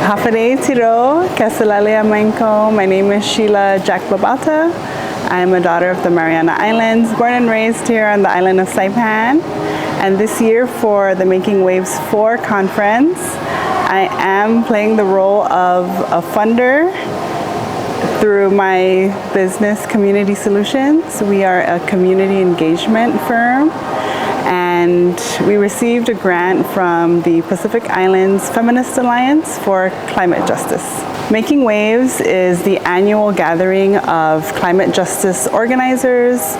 Hapade Tiro, Kasalale Amainko. My name is Sheila Jack Babauta. I am a daughter of the Mariana Islands, born and raised here on the island of Saipan. And this year for the Making Waves 4 conference, I am playing the role of a funder through my business Community Solutions. We are a community engagement firm, and we received a grant from the Pacific Islands Feminist Alliance for climate justice. Making Waves is the annual gathering of climate justice organizers,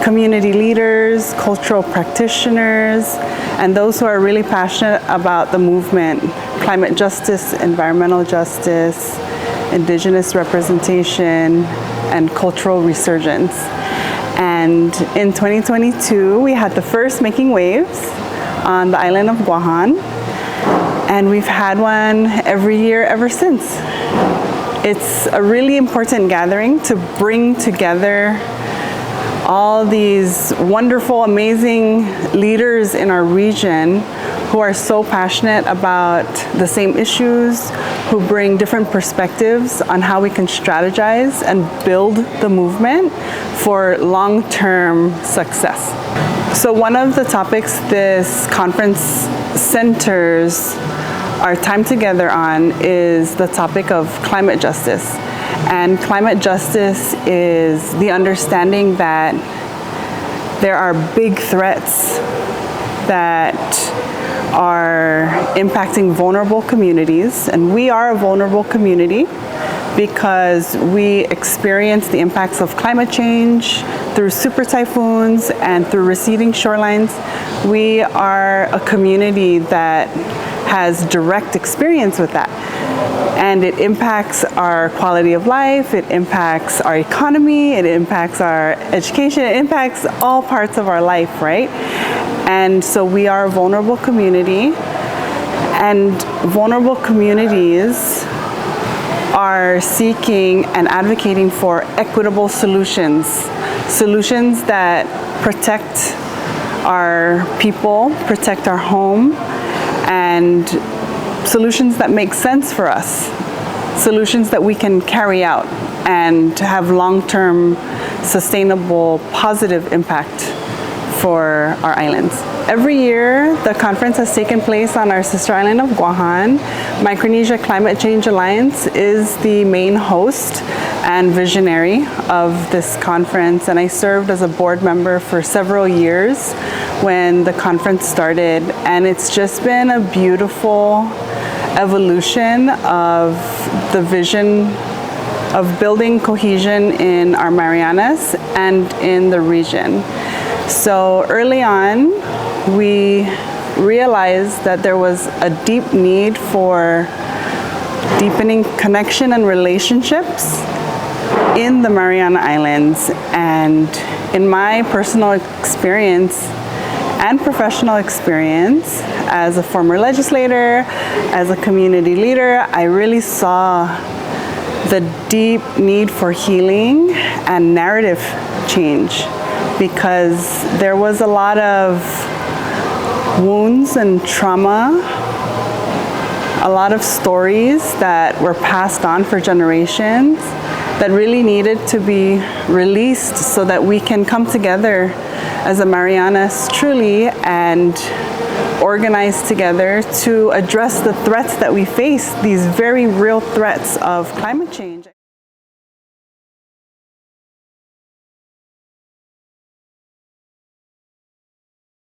community leaders, cultural practitioners, and those who are really passionate about the movement, climate justice, environmental justice, indigenous representation, and cultural resurgence. And in 2022, we had the first Making Waves on the island of Guahan, and we've had one every year ever since. It's a really important gathering to bring together all these wonderful, amazing leaders in our region who are so passionate about the same issues, who bring different perspectives on how we can strategize and build the movement for long-term success. So one of the topics this conference centers our time together on is the topic of climate justice. And climate justice is the understanding that there are big threats that are impacting vulnerable communities, and we are a vulnerable community because we experience the impacts of climate change through super typhoons and through receding shorelines. We are a community that has direct experience with that, and it impacts our quality of life, it impacts our economy, it impacts our education, it impacts all parts of our life, right? And so we are a vulnerable community, and vulnerable communities are seeking and advocating for equitable solutions that protect our people, protect our home, and solutions that make sense for us, solutions that we can carry out and have long-term, sustainable, positive impact for our islands. Every year, the conference has taken place on our sister island of Guahan. Micronesia Climate Change Alliance is the main host and visionary of this conference, and I served as a board member for several years when the conference started, and it's just been a beautiful evolution of the vision of building cohesion in our Marianas and in the region. So early on, we realized that there was a deep need for deepening connection and relationships in the Mariana Islands. And in my personal experience and professional experience as a former legislator, as a community leader, I really saw the deep need for healing and narrative change, because there was a lot of wounds and trauma, a lot of stories that were passed on for generations that really needed to be released so that we can come together as a Marianas truly and organize together to address the threats that we face, these very real threats of climate change.